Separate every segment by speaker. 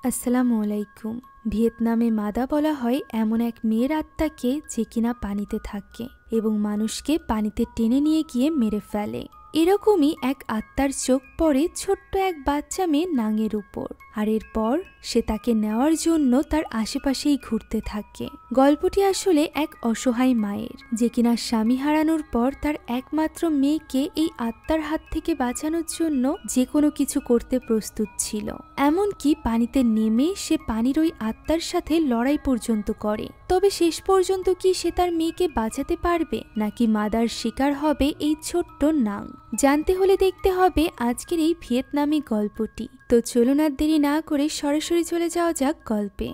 Speaker 1: আসসালামু আলাইকুম। ভিয়েতনামে মাদা বলা হয় এমন এক মেয়ের আত্মাকে যে কিনা পানিতে থাকে এবং মানুষকে পানিতে টেনে নিয়ে গিয়ে মেরে ফেলে। এরকমই এক আত্মার চোখ পড়ে ছোট্ট এক বাচ্চা মেয়ে নাঙের উপর, আর এরপর সে তাকে নেওয়ার জন্য তার আশেপাশেই ঘুরতে থাকে। গল্পটি আসলে এক অসহায় মায়ের, যে কিনা স্বামী হারানোর পর তার একমাত্র মেয়েকে এই আত্মার হাত থেকে বাঁচানোর জন্য যে কোনো কিছু করতে প্রস্তুত ছিল। এমনকি পানিতে নেমে সে পানির ওই আত্মার সাথে লড়াই পর্যন্ত করে। তবে শেষ পর্যন্ত কি সে তার মেয়েকে বাঁচাতে পারবে, নাকি মাদার শিকার হবে এই ছোট্ট নাং? জানতে হলে দেখতে হবে আজকের এই ভিয়েতনামি গল্পটি। তো চলুন আর দেরি না করে সরাসরি চলে যাওয়া যাক গল্পে।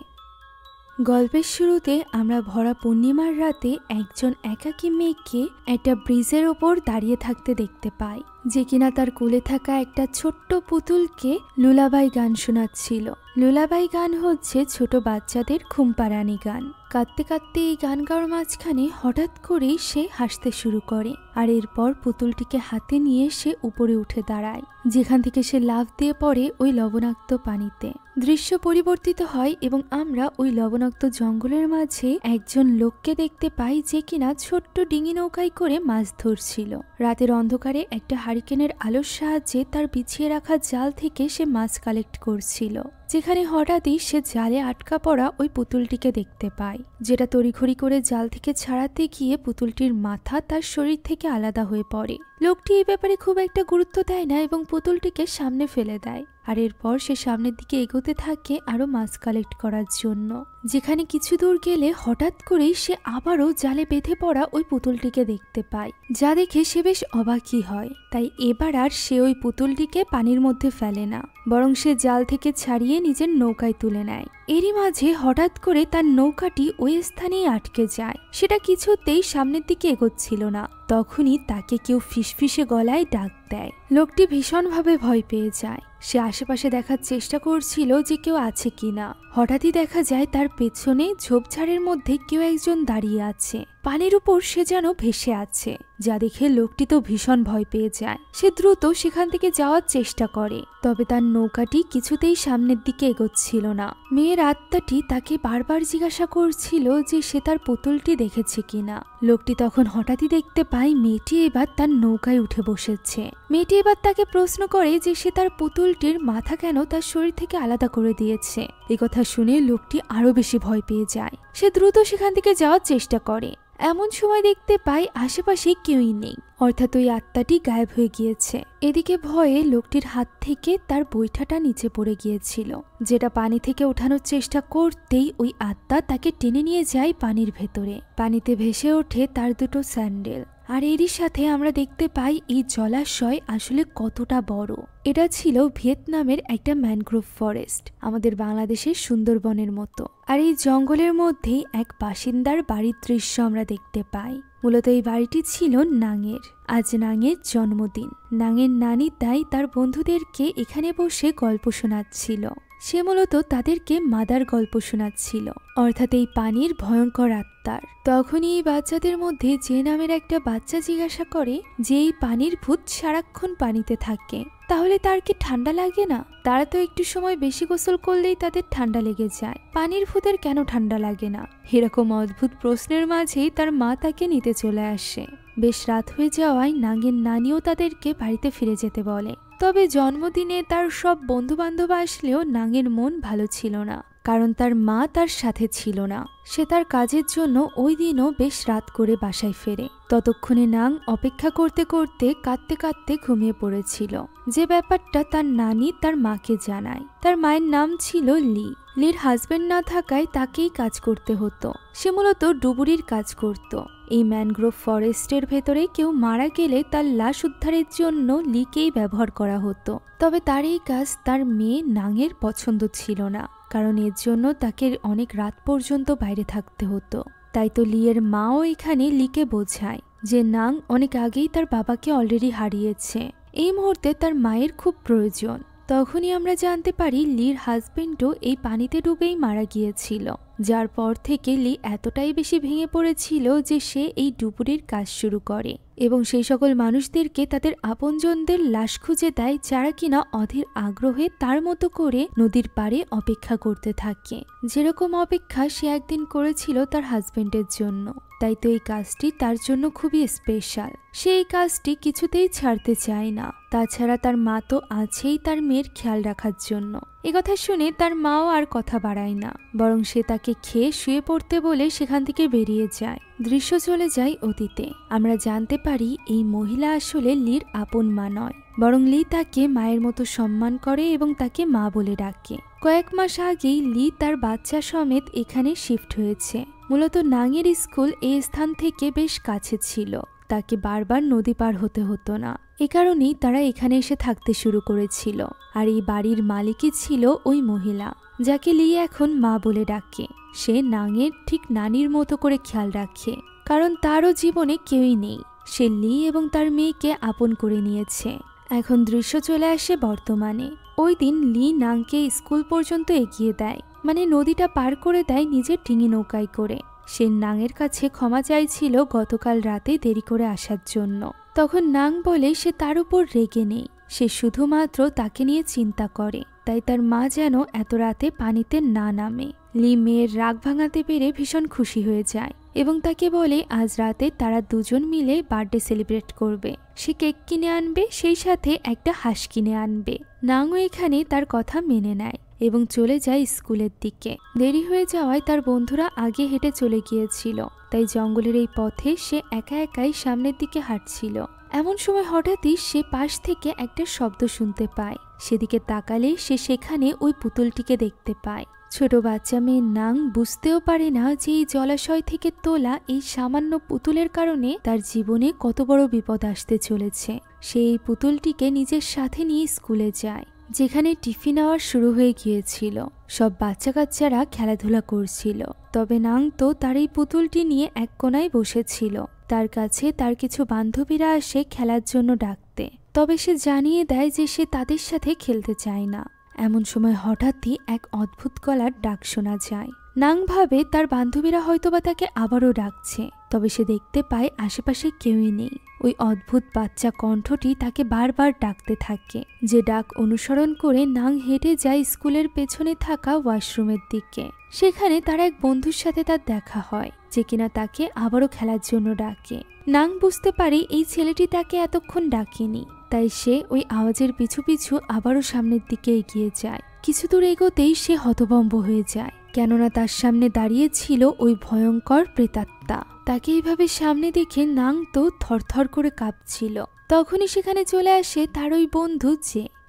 Speaker 1: গল্পের শুরুতে আমরা ভরা পূর্ণিমার রাতে একজন একাকী মেয়েকে একটা ব্রিজের ওপর দাঁড়িয়ে থাকতে দেখতে পাই, যে কিনা তার কোলে থাকা একটা ছোট্ট পুতুলকে লুলাবাই গান শোনাচ্ছিল। লুলাবাই গান হচ্ছে ছোট বাচ্চাদের ঘুমপাড়ানি গান। কাঁদতে কাঁদতে এই গান গাওয়ার মাঝখানে হঠাৎ করেই সে হাসতে শুরু করে, আর এরপর পুতুলটিকে হাতে নিয়ে সে উপরে উঠে দাঁড়ায়, যেখান থেকে সে লাফ দিয়ে পড়ে ওই লবণাক্ত পানিতে। দৃশ্য পরিবর্তিত হয় এবং আমরা ওই লবণাক্ত জঙ্গলের মাঝে একজন লোককে দেখতে পাই, যে কিনা ছোট্ট ডিঙি নৌকায় করে মাছ ধরছিল। রাতের অন্ধকারে একটা হারিকেনের আলোর সাহায্যে তার বিছিয়ে রাখা জাল থেকে সে মাছ কালেক্ট করছিল, যেখানে হঠাৎই সে জালে আটকা পড়া ওই পুতুলটিকে দেখতে পায়, যেটা তড়িঘড়ি করে জাল থেকে ছাড়াতে গিয়ে পুতুলটির মাথা তার শরীর থেকে আলাদা হয়ে পড়ে। লোকটি এই ব্যাপারে খুব একটা গুরুত্ব দেয় না এবং পুতুলটিকে সামনে ফেলে দেয়, আর এরপর সে সামনের দিকে এগোতে থাকে আরো মাছ কালেক্ট করার জন্য। যেখানে কিছু দূর গেলে হঠাৎ করেই সে আবারও জালে বেঁধে পড়া ওই পুতুলটিকে দেখতে পায়, যা দেখে সে বেশ অবাকই হয়। তাই এবার আর সে ওই পুতুলটিকে পানির মধ্যে ফেলে না, বরং সে জাল থেকে ছাড়িয়ে নিজের নৌকায় তুলে নেয়। এরই মাঝে হঠাৎ করে তার নৌকাটি ওই স্থানেই আটকে যায়। সেটা কিছুতেই সামনের দিকে এগোচ্ছিল না। তখনই তাকে কেউ ফিসফিসে গলায় ডাক দেয়। লোকটি ভীষণভাবে ভয় পেয়ে যায়। সে আশেপাশে দেখার চেষ্টা করছিল যে কেউ আছে কিনা। হঠাৎই দেখা যায় তার পেছনে ঝোপঝাড়ের মধ্যে কেউ একজন দাঁড়িয়ে আছে। পানির উপর সে যেন ভেসে আছে, যা দেখে লোকটি তো ভীষণ ভয় পেয়ে যায়। সে দ্রুত সেখান থেকে যাওয়ার চেষ্টা করে, তবে তার নৌকাটি কিছুতেই সামনের দিকে এগোচ্ছিল না। মেয়ের আত্মাটি তাকে বারবার জিজ্ঞাসা করছিল যে সে তার পুতুলটি দেখেছে কিনা। লোকটি তখন হঠাৎই দেখতে পায় মেয়েটি এবার তার নৌকায় উঠে বসেছে। মেয়েটি এবার তাকে প্রশ্ন করে যে সে তার পুতুলটির মাথা কেন তার শরীর থেকে আলাদা করে দিয়েছে। এই কথা শুনে লোকটি আরো বেশি ভয় পেয়ে যায়। সে দ্রুত সেখান থেকে যাওয়ার চেষ্টা করে। এমন সময় দেখতে পাই আশেপাশে কেউই নেই, অর্থাৎ ওই আত্মাটি গায়েব হয়ে গিয়েছে। এদিকে ভয়ে লোকটির হাত থেকে তার বৈঠাটা নিচে পড়ে গিয়েছিল, যেটা পানি থেকে ওঠানোর চেষ্টা করতেই ওই আত্মা তাকে টেনে নিয়ে যায় পানির ভেতরে। পানিতে ভেসে ওঠে তার দুটো স্যান্ডেল। আর এরই সাথে আমরা দেখতে পাই এই জলাশয় আসলে কতটা বড়। এটা ছিল ভিয়েতনামের একটা ম্যানগ্রোভ ফরেস্ট, আমাদের বাংলাদেশের সুন্দরবনের মতো। আর এই জঙ্গলের মধ্যেই এক বাসিন্দার বাড়ির দৃশ্য আমরা দেখতে পাই। মূলত এই বাড়িটি ছিল নাঙের। আজ নাঙের জন্মদিন। নাঙের নানি তাই তার বন্ধুদেরকে এখানে বসে গল্প শোনাচ্ছিল। সে মূলত তাদেরকে মাদার গল্প শোনাচ্ছিল, অর্থাৎ এই পানির ভয়ঙ্কর আত্মার। তখনই এই বাচ্চাদের মধ্যে যে নামের একটা বাচ্চা জিজ্ঞাসা করে যে এই পানির ভূত সারাক্ষণ পানিতে থাকে, তাহলে তার কি ঠান্ডা লাগে না? তারা তো একটু সময় বেশি গোসল করলেই তাদের ঠান্ডা লেগে যায়, পানির ভূতের কেন ঠান্ডা লাগে না? এরকম অদ্ভুত প্রশ্নের মাঝেই তার মা তাকে নিতে চলে আসে। বেশ রাত হয়ে যাওয়ায় নাঙের নানিও তাদেরকে বাড়িতে ফিরে যেতে বলে। তবে জন্মদিনে তার সব বন্ধু বান্ধব আসলেও নাঙের মন ভালো ছিল না, কারণ তার মা তার সাথে ছিল না। সে তার কাজের জন্য ওই দিনও বেশ রাত করে বাসায় ফেরে। ততক্ষণে নাং অপেক্ষা করতে করতে কাঁদতে কাঁদতে ঘুমিয়ে পড়েছিল, যে ব্যাপারটা তার নানি তার মাকে জানায়। তার মায়ের নাম ছিল লি। লির হাজবেন্ড না থাকায় তাকেই কাজ করতে হতো। সে মূলত ডুবুরির কাজ করত। এই ম্যানগ্রোভ ফরেস্টের ভেতরে কেউ মারা গেলে তার লাশ উদ্ধারের জন্য লিকেই ব্যবহার করা হতো। তবে তার এই কাজ তার মেয়ে নাঙের পছন্দ ছিল না, কারণ এর জন্য তাকে অনেক রাত পর্যন্ত বাইরে থাকতে হতো। তাই তো লিয়ের মাও এখানে লিকে বোঝায় যে নাং অনেক আগেই তার বাবাকে অলরেডি হারিয়েছে। এই মুহূর্তে তার মায়ের খুব প্রয়োজন। তখনই আমরা জানতে পারি লির হাজবেন্ডও এই পানিতে ডুবেই মারা গিয়েছিল, যার পর থেকে লি এতটাই বেশি ভেঙে পড়েছিল যে সে এই ডুবুরির কাজ শুরু করে। এবং সেই সকল মানুষদেরকে তাদের আপনজনদের লাশ খুঁজে দেয় যারা কিনা অধীর আগ্রহে তার মতো করে নদীর পাড়ে অপেক্ষা করতে থাকে, যেরকম অপেক্ষা সে একদিন করেছিল তার হাজবেন্ডের জন্য। তাই তো এই কাজটি তার জন্য খুবই স্পেশাল। সে এই কাজটি কিছুতেই ছাড়তে চায় না। তাছাড়া তার মা তো আছেই তার মেয়ের খেয়াল রাখার জন্য। একথা শুনে তার মাও আর কথা বাড়ায় না, বরং সে তাকে খেয়ে শুয়ে পড়তে বলে সেখান থেকে বেরিয়ে যায়। দৃশ্য চলে যায় অতীতে। আমরা জানতে পারি এই মহিলা আসলে লির আপন মা নয়, বরং লি তাকে মায়ের মতো সম্মান করে এবং তাকে মা বলে ডাকে। কয়েক মাস আগেই লি তার বাচ্চা সমেত এখানে শিফট হয়েছে। মূলত নাংয়ের স্কুল এই স্থান থেকে বেশ কাছে ছিল, তাকে বারবার নদী পার হতে হতো না। এ কারণেই তারা এখানে এসে থাকতে শুরু করেছিল। আর এই বাড়ির মালিকই ছিল ওই মহিলা, যাকে লি এখন মা বলে ডাকে। সে নাংয়ের ঠিক নানির মতো করে খেয়াল রাখে, কারণ তারও জীবনে কেউই নেই। সে লি এবং তার মেয়েকে আপন করে নিয়েছে। এখন দৃশ্য চলে আসে বর্তমানে। ওই দিন লি নাংকে স্কুল পর্যন্ত এগিয়ে দেয়, মানে নদীটা পার করে দেয় নিজের ডিঙি নৌকায় করে। সে নাংয়ের কাছে ক্ষমা চাইছিল গতকাল রাতে দেরি করে আসার জন্য। তখন নাং বলে সে তার উপর রেগে নেই, সে শুধুমাত্র তাকে নিয়ে চিন্তা করে, তাই তার মা যেন এত রাতে পানিতে না নামে। লি মেয়ের রাগ ভাঙাতে পেরে ভীষণ খুশি হয়ে যায় এবং তাকে বলে আজ রাতে তারা দুজন মিলে বার্থডে সেলিব্রেট করবে। সে কেক কিনে আনবে, সেই সাথে একটা হাঁস কিনে আনবে। নাংও এখানে তার কথা মেনে নেয় এবং চলে যায় স্কুলের দিকে। দেরি হয়ে যাওয়ায় তার বন্ধুরা আগে হেঁটে চলে গিয়েছিল, তাই জঙ্গলের এই পথে সে একা একাই সামনের দিকে হাঁটছিল। এমন সময় হঠাৎই সে পাশ থেকে একটা শব্দ শুনতে পায়। সেদিকে তাকালে সে সেখানে ওই পুতুলটিকে দেখতে পায়। ছোট বাচ্চা মেয়ে নাং বুঝতেও পারে না যে এই জলাশয় থেকে তোলা এই সামান্য পুতুলের কারণে তার জীবনে কত বড় বিপদ আসতে চলেছে। সে এই পুতুলটিকে নিজের সাথে নিয়ে স্কুলে যায়, যেখানে টিফিন আওয়ার শুরু হয়ে গিয়েছিল। সব বাচ্চা কাচ্চারা খেলাধুলা করছিল, তবে নাং তো তার এই পুতুলটি নিয়ে এক কোনায় বসেছিল। তার কাছে তার কিছু বান্ধবীরা আসে খেলার জন্য ডাকতে, তবে সে জানিয়ে দেয় যে সে তাদের সাথে খেলতে চায় না। এমন সময় হঠাৎই এক অদ্ভুত গলার ডাক শোনা যায়। নাং ভাবে তার বান্ধবীরা হয়তোবা তাকে আবারও ডাকছে, তবে সে দেখতে পায় আশেপাশে কেউই নেই। ওই অদ্ভুত বাচ্চা কণ্ঠটি তাকে বারবার ডাকতে থাকে। যে ডাক অনুসরণ করে নাং হেঁটে যায় স্কুলের পেছনে থাকা ওয়াশরুমের দিকে। সেখানে তার এক বন্ধুর সাথে তার দেখা হয়, যে কিনা তাকে আবারও খেলার জন্য ডাকে। নাং বুঝতে পারে এই ছেলেটি তাকে এতক্ষণ ডাকেনি, তাই সে ওই আওয়াজের পিছু পিছু আবারও সামনের দিকে এগিয়ে যায়। কিছু দূর এগোতেই সে হতভম্ব হয়ে যায়, কেননা তার সামনে দাঁড়িয়ে ছিল ওই ভয়ঙ্কর প্রেতাত্মা। তাকে এইভাবে সামনে দেখে নাং তো থরথর করে কাঁপছিল। তখনই সেখানে চলে আসে তার ওই বন্ধু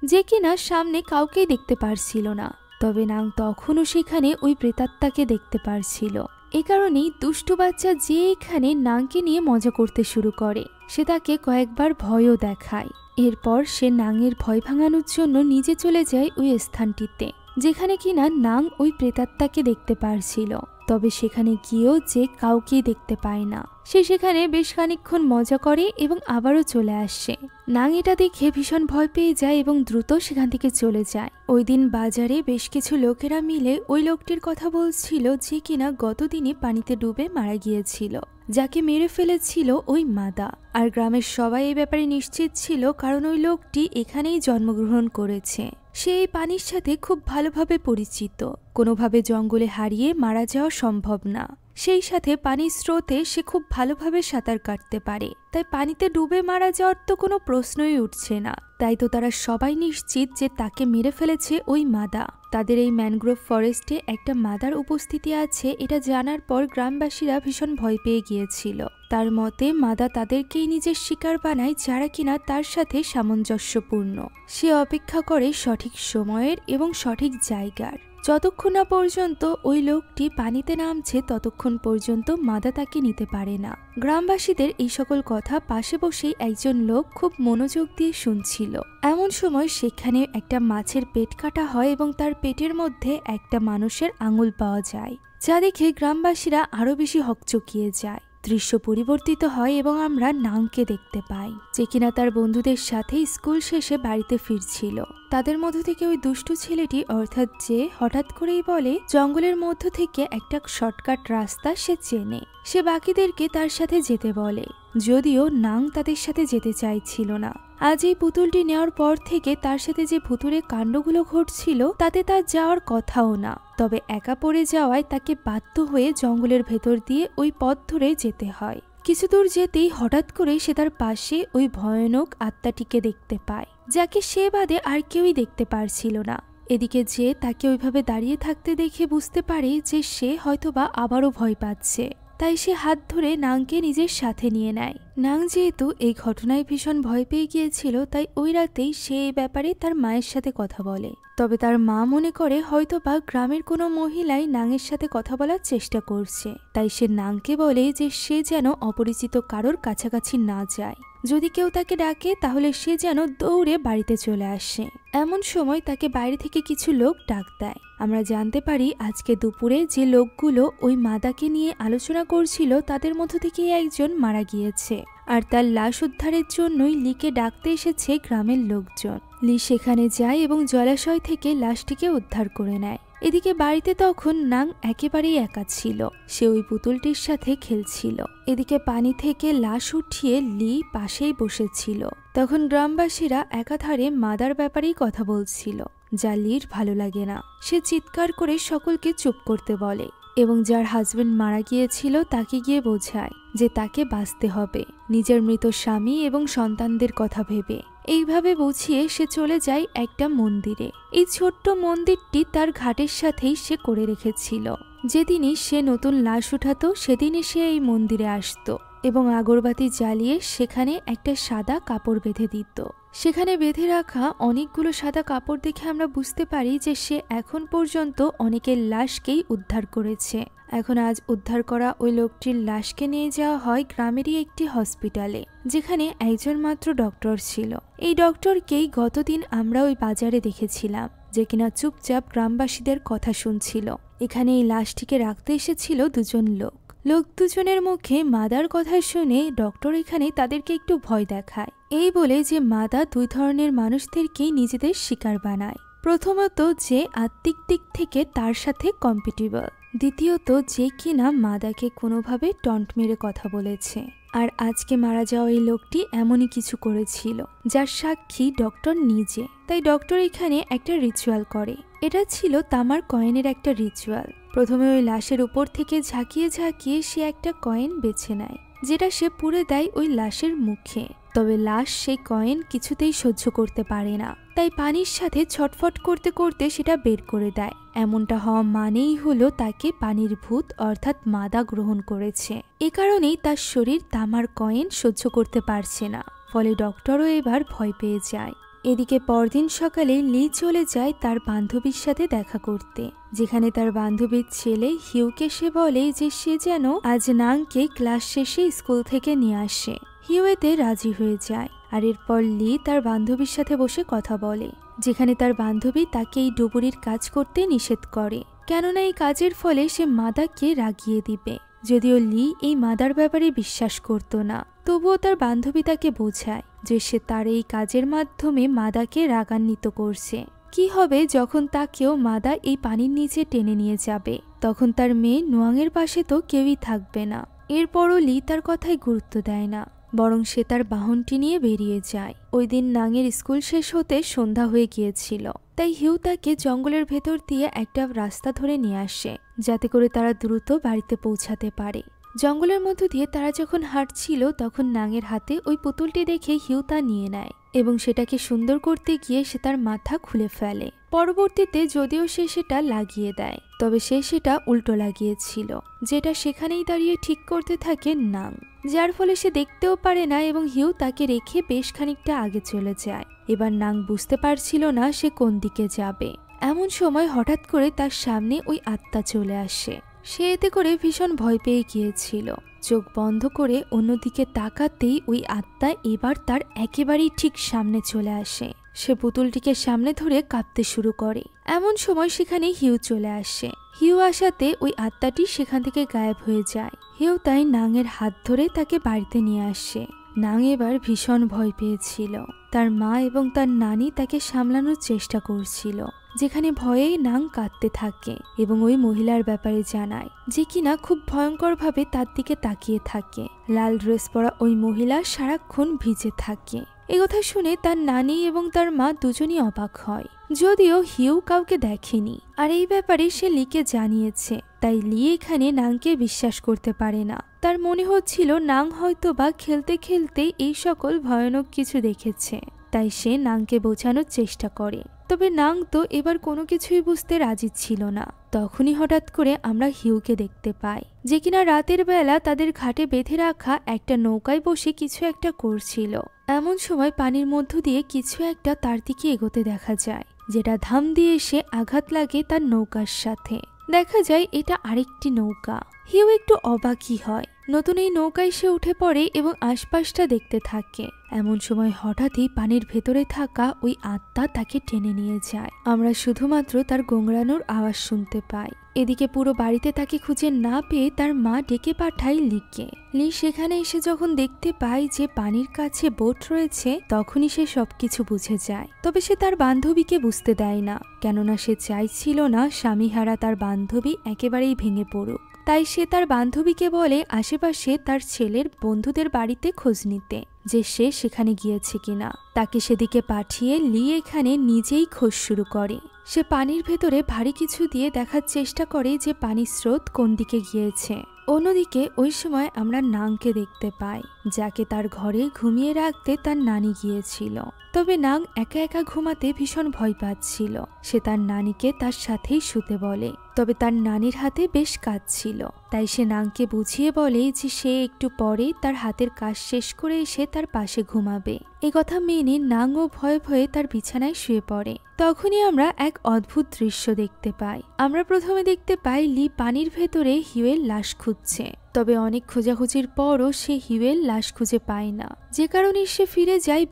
Speaker 1: যে কিনা সামনে কাউকেই দেখতে পারছিল না, তবে নাং তখনও সেখানে ওই প্রেতাত্মাকে দেখতে পারছিল। এ কারণেই দুষ্টু বাচ্চা যে এখানে নাংকে নিয়ে মজা করতে শুরু করে। সে তাকে কয়েকবার ভয়ও দেখায়। এরপর সে নাংয়ের ভয় ভাঙানোর জন্য নিজে চলে যায় ওই স্থানটিতে, যেখানে কিনা নাং ওই প্রেতাত্মাকে দেখতে পারছিল। তবে সেখানে গিয়েও যে কাউকেই দেখতে পায় না। সে সেখানে বেশ খানিকক্ষণ মজা করে এবং আবারও চলে আসে। নাং এটা দেখে ভীষণ ভয় পেয়ে যায় এবং দ্রুত সেখান থেকে চলে যায়। ওই দিন বাজারে বেশ কিছু লোকেরা মিলে ওই লোকটির কথা বলছিল, যে কিনা গতদিনই পানিতে ডুবে মারা গিয়েছিল, যাকে মেরে ফেলেছিল ওই মাদা। আর গ্রামের সবাই এই ব্যাপারে নিশ্চিত ছিল, কারণ ওই লোকটি এখানেই জন্মগ্রহণ করেছে। সে এই পানির সাথে খুব ভালোভাবে পরিচিত। কোনোভাবে জঙ্গলে হারিয়ে মারা যাওয়া সম্ভব না। সেই সাথে পানির স্রোতে সে খুব ভালোভাবে সাঁতার কাটতে পারে, তাই পানিতে ডুবে মারা যাওয়ার তো কোনো প্রশ্নই উঠছে না। তাই তো তারা সবাই নিশ্চিত যে তাকে মেরে ফেলেছে ওই মাদা। তাদের এই ম্যানগ্রোভ ফরেস্টে একটা মাদার উপস্থিতি আছে, এটা জানার পর গ্রামবাসীরা ভীষণ ভয় পেয়ে গিয়েছিল। তার মতে মাদা তাদেরকেই নিজের শিকার বানায়, যারা কিনা তার সাথে সামঞ্জস্যপূর্ণ। সে অপেক্ষা করে সঠিক সময়ের এবং সঠিক জায়গার। যতক্ষণ না পর্যন্ত ওই লোকটি পানিতে নামছে ততক্ষণ পর্যন্ত মাদা তাকে নিতে পারে না। গ্রামবাসীদের এই সকল কথা পাশে বসেই একজন লোক খুব মনোযোগ দিয়ে শুনছিল। এমন সময় সেখানে একটা মাছের পেট কাটা হয় এবং তার পেটের মধ্যে একটা মানুষের আঙুল পাওয়া যায়, যা দেখে গ্রামবাসীরা আরো বেশি হকচকিয়ে যায়। দৃশ্য পরিবর্তিত হয় এবং আমরা নাংকে দেখতে পাই, যে কিনা তার বন্ধুদের সাথে স্কুল শেষে বাড়িতে ফিরছিল। তাদের মধ্য থেকে ওই দুষ্টু ছেলেটি অর্থাৎ যে হঠাৎ করেই বলে জঙ্গলের মধ্য থেকে একটা শর্টকাট রাস্তা সে চেনে। সে বাকিদেরকে তার সাথে যেতে বলে। যদিও নাং তাদের সাথে যেতে চাইছিল না। আজ এই পুতুলটি নেওয়ার পর থেকে তার সাথে যে ভুতুড়ে কাণ্ডগুলো ঘটছিল তাতে তার যাওয়ার কথাও না। তবে একা পড়ে যাওয়ায় তাকে বাধ্য হয়ে জঙ্গলের ভেতর দিয়ে ওই পথ ধরে যেতে হয়। কিছু দূর যেতেই হঠাৎ করে সে তার পাশে ওই ভয়ানক আত্মাটিকে দেখতে পায়, যাকে সে বাদে আর কেউই দেখতে পারছিল না। এদিকে যে তাকে ওইভাবে দাঁড়িয়ে থাকতে দেখে বুঝতে পারে যে সে হয়তোবা আবারও ভয় পাচ্ছে, তাই সে হাত ধরে নাংকে নিজের সাথে নিয়ে নেয়। নাং যেহেতু এই ঘটনায় ভীষণ ভয় পেয়ে গিয়েছিল, তাই ওই রাতেই সে এই ব্যাপারে তার মায়ের সাথে কথা বলে। তবে তার মা মনে করে হয়তোবা গ্রামের কোনো মহিলাই নাংয়ের সাথে কথা বলার চেষ্টা করছে, তাই সে নাংকে বলে যে সে যেন অপরিচিত কারোর কাছাকাছি না যায়। যদি কেউ তাকে ডাকে তাহলে সে যেন দৌড়ে বাড়িতে চলে আসে। এমন সময় তাকে বাইরে থেকে কিছু লোক ডাক দেয়। আমরা জানতে পারি আজকে দুপুরে যে লোকগুলো ওই মাদাকে নিয়ে আলোচনা করছিল তাদের মধ্য থেকে একজন মারা গিয়েছে, আর তার লাশ উদ্ধারের জন্যই লিকে ডাকতে এসেছে গ্রামের লোকজন। লি সেখানে যায় এবং জলাশয় থেকে লাশটিকে উদ্ধার করে নেয়। এদিকে বাড়িতে তখন নাং একেবারেই একা ছিল, সে ওই পুতুলটির সাথে খেলছিল। এদিকে পানি থেকে লাশ উঠিয়ে লি পাশেই বসেছিল। তখন গ্রামবাসীরা একাধারে মাদার ব্যাপারেই কথা বলছিল, যা লির ভালো লাগে না। সে চিৎকার করে সকলকে চুপ করতে বলে এবং যার হাজবেন্ড মারা গিয়েছিল তাকে গিয়ে বোঝায় যে তাকে বাঁচতে হবে, নিজের মৃত স্বামী এবং সন্তানদের কথা ভেবে। এইভাবে বুঝিয়ে সে চলে যায় একটা মন্দিরে। এই ছোট্ট মন্দিরটি তার ঘাটের সাথেই সে করে রেখেছিল। যেদিনই সে নতুন লাশ উঠাতো সেদিনই সে এই মন্দিরে আসতো এবং আগরবাতি জ্বালিয়ে সেখানে একটা সাদা কাপড় বেঁধে দিত। সেখানে বেঁধে রাখা অনেকগুলো সাদা কাপড় দেখে আমরা বুঝতে পারি যে সে এখন পর্যন্ত অনেকের লাশকেই উদ্ধার করেছে। এখন আজ উদ্ধার করা ওই লোকটির লাশকে নিয়ে যাওয়া হয় গ্রামেরই একটি হসপিটালে, যেখানে একজন মাত্র ডক্টর ছিল। এই ডক্টরকেই গতদিন আমরা ওই বাজারে দেখেছিলাম, যে কিনা চুপচাপ গ্রামবাসীদের কথা শুনছিল। এখানে এই লাশটিকে রাখতে এসেছিল দুজন লোক দুজনের মুখে মাদার কথা শুনে ডক্টর এখানে তাদেরকে একটু ভয় দেখায়, এই বলে যে মাদা দুই ধরনের মানুষদেরকেই নিজেদের শিকার বানায়। প্রথমত যে আত্মিক দিক থেকে তার সাথে কম্পিটিবল, দ্বিতীয়ত যে কিনা মাদাকে কোনোভাবে টন্ট মেরে কথা বলেছে। আর আজকে মারা যাওয়া এই লোকটি এমনই কিছু করেছিল যার সাক্ষী ডক্টর নিজে। তাই ডক্টর এখানে একটা রিচুয়াল করে। এটা ছিল তামার কয়েনের একটা রিচুয়াল। প্রথমে ওই লাশের উপর থেকে ঝাঁকিয়ে ঝাঁকিয়ে সে একটা কয়েন বেছে নেয়, যেটা সে পুরে দেয় ওই লাশের মুখে। তবে লাশ সেই কয়েন কিছুতেই সহ্য করতে পারে না, তাই পানির সাথে ছটফট করতে করতে সেটা বের করে দেয়। এমনটা হওয়া মানেই হলো তাকে পানির ভূত অর্থাৎ মাদা গ্রহণ করেছে। এ কারণেই তার শরীর তামার কয়েন সহ্য করতে পারছে না, ফলে ডক্টরও এবার ভয় পেয়ে যায়। এদিকে পরদিন সকালে লি চলে যায় তার বান্ধবীর সাথে দেখা করতে, যেখানে তার বান্ধবীর ছেলে হিউকে সে বলে যে সে যেন আজ নাংকে ক্লাস শেষে স্কুল থেকে নিয়ে আসে। হিউ এতে রাজি হয়ে যায়, আর এরপর লি তার বান্ধবীর সাথে বসে কথা বলে, যেখানে তার বান্ধবী তাকে এই ডুবুরির কাজ করতে নিষেধ করে, কেননা এই কাজের ফলে সে মাদাকে রাগিয়ে দিবে। যদিও লি এই মাদার ব্যাপারে বিশ্বাস করত না, তবুও তার বান্ধবী তাকে বোঝায় যে সে তার এই কাজের মাধ্যমে মাদাকে রাগান্বিত করছে। কি হবে যখন তাকেও মাদা এই পানির নিচে টেনে নিয়ে যাবে? তখন তার মেয়ে নোয়াংয়ের পাশে তো কেউই থাকবে না। এরপরও লি তার কথায় গুরুত্ব দেয় না, বরং সে তার বাহনটি নিয়ে বেরিয়ে যায়। ওই দিন নাংয়ের স্কুল শেষ হতে সন্ধ্যা হয়ে গিয়েছিল, তাই হিউ তাকে জঙ্গলের ভেতর দিয়ে একটা রাস্তা ধরে নিয়ে আসে, যাতে করে তারা দ্রুত বাড়িতে পৌঁছাতে পারে। জঙ্গলের মধ্য দিয়ে তারা যখন হাঁটছিল তখন নাংয়ের হাতে ওই পুতুলটি দেখে হিউ তা নিয়ে নেয় এবং সেটাকে সুন্দর করতে গিয়ে সে তার মাথা খুলে ফেলে। পরবর্তীতে যদিও সে সেটা লাগিয়ে দেয়, তবে সে সেটা উল্টো লাগিয়েছিল, যেটা সেখানেই দাঁড়িয়ে ঠিক করতে থাকে নাং, যার ফলে সে দেখতেও পারে না এবং হিউ তাকে রেখে বেশ খানিকটা আগে চলে যায়। এবার নাং বুঝতে পারছিল না সে কোন দিকে যাবে। এমন সময় হঠাৎ করে তার সামনে ওই আত্মা চলে আসে। সে এতে করে ভীষণ ভয় পেয়ে গিয়েছিল। চোখ বন্ধ করে অন্যদিকে তাকাতেই ওই আত্মা এবার তার একেবারেই ঠিক সামনে চলে আসে। সে পুতুলটিকে সামনে ধরে কাঁপতে শুরু করে। এমন সময় সেখানে হিউ চলে আসে। হিউ আসাতে ওই আত্মাটি সেখান থেকে গায়েব হয়ে যায়। হিউ তাই নাংয়ের হাত ধরে তাকে বাড়িতে নিয়ে আসে। নাং এবার ভীষণ ভয় পেয়েছিল। তার মা এবং তার নানি তাকে সামলানোর চেষ্টা করছিল, যেখানে ভয়ে নাং কাঁদতে থাকে এবং ওই মহিলার ব্যাপারে জানায়, যে কিনা খুব ভয়ঙ্করভাবে তার দিকে তাকিয়ে থাকে। লাল ড্রেস পরা ওই মহিলা সারাক্ষণ ভিজে থাকে। একথা শুনে তার নানি এবং তার মা দুজনই অবাক হয়, যদিও হিউ কাউকে দেখেনি আর এই ব্যাপারে সে লিকে জানিয়েছে। তাই লি এখানে নাংকে বিশ্বাস করতে পারে না। তার মনে হচ্ছিল নাং হয়তো বা খেলতে খেলতে এই সকল ভয়ানক কিছু দেখেছে, তাই সে নাংকে বোঝানোর চেষ্টা করে। তবে নাং তো এবার কোনো কিছুই বুঝতে রাজি ছিল না। তখনই হঠাৎ করে আমরা হিউকে দেখতে পাই, যে কিনা রাতের বেলা তাদের ঘাটে বেঁধে রাখা একটা নৌকায় বসে কিছু একটা করছিল। এমন সময় পানির মধ্য দিয়ে কিছু একটা তার দিকে এগোতে দেখা যায়, যেটা ধাম দিয়ে এসে আঘাত লাগে তার নৌকার সাথে। দেখা যায় এটা আরেকটি নৌকা। হিউ একটু অবাকই হয়। নতুন এই নৌকায় সে উঠে পড়ে এবং আশপাশটা দেখতে থাকে। এমন সময় হঠাৎই পানির ভেতরে থাকা ওই আত্মা তাকে টেনে নিয়ে যায়। আমরা শুধুমাত্র তার গোংড়ানোর আওয়াজ শুনতে পাই। এদিকে পুরো বাড়িতে তাকে খুঁজে না পেয়ে তার মা ডেকে পাঠায় লিকে। লি সেখানে এসে যখন দেখতে পায় যে পানির কাছে বোট রয়েছে, তখনই সে সবকিছু বুঝে যায়। তবে সে তার বান্ধবীকে বুঝতে দেয় না, কেননা সে চাইছিল না স্বামীহারা তার বান্ধবী একেবারেই ভেঙে পড়ুক। তাই সে তার বান্ধবীকে বলে আশেপাশে তার ছেলের বন্ধুদের বাড়িতে খোঁজ নিতে, যে সে সেখানে গিয়েছে কিনা। তাকে সেদিকে পাঠিয়ে লি এখানে নিজেই খোঁজ শুরু করে। সে পানির ভেতরে ভারী কিছু দিয়ে দেখার চেষ্টা করে যে পানির স্রোত কোন দিকে গিয়েছে। অন্যদিকে ওই সময় আমরা নাংকে দেখতে পাই, যাকে তার ঘরে ঘুমিয়ে রাখতে তার নানি গিয়েছিল। তবে নাং একা একা ঘুমাতে ভীষণ ভয় পাচ্ছিল। সে তার নানিকে তার সাথেই শুতে বলে, তবে তার নানির হাতে বেশ কাজ ছিল। তাই সে নাংকে বুঝিয়ে বলে যে সে একটু পরে তার হাতের কাজ শেষ করে এসে তার পাশে ঘুমাবে। এ কথা মেনে নাংও ভয়ে ভয়ে তার বিছানায় শুয়ে পড়ে। তখনই আমরা এক অদ্ভুত দৃশ্য দেখতে পাই। আমরা প্রথমে দেখতে পাই লি পানির ভেতরে হিউয়ের লাশ খুঁজছে। তবে অনেক খোঁজাখুঁজির পরও সে হিউয়ের লাশ খুঁজে পায় না, যে কারণে সে ফিরে যায়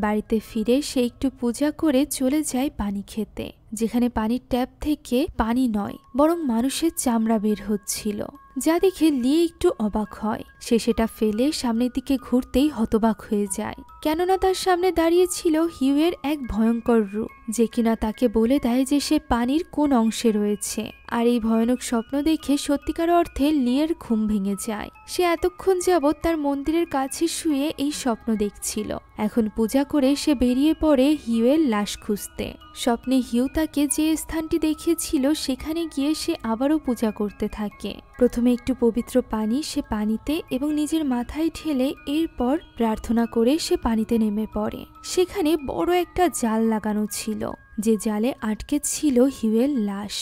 Speaker 1: বাড়িতে ফিরে সে একটু পূজা করে চলে যায় পানি খেতে, যেখানে পানির ট্যাপ থেকে পানি নয় বরং মানুষের চামড়া বের হচ্ছিল, যা দেখে লি একটু অবাক হয়। সে সেটা ফেলে সামনের দিকে ঘুরতেই হতবাক হয়ে যায়, কেননা তার সামনে দাঁড়িয়ে ছিল হিউয়ের এক ভয়ঙ্কর রূপ, যে কিনা তাকে বলে দেয় যে সে পানির কোন অংশে রয়েছে। আর এই ভয়ানক স্বপ্ন দেখে সত্যিকার অর্থে লিয়ের ঘুম ভেঙে যায়। সে এতক্ষণ যাবৎ তার মন্দিরের কাছে শুয়ে এই স্বপ্ন দেখছিল। এখন পূজা করে সে বেরিয়ে পড়ে হিউয়ের লাশ খুঁজতে। স্বপ্নে হিউ তাকে যে স্থানটি দেখিয়েছিল সেখানে গিয়ে সে আবারও পূজা করতে থাকে। প্রথমে একটু পবিত্র পানি সে পানিতে এবং নিজের মাথায় ঢেলে এরপর প্রার্থনা করে সে পানিতে নেমে পড়ে। সেখানে বড় একটা জাল লাগানো ছিল, যে জালে আটকে ছিল হিউয়ের লাশ,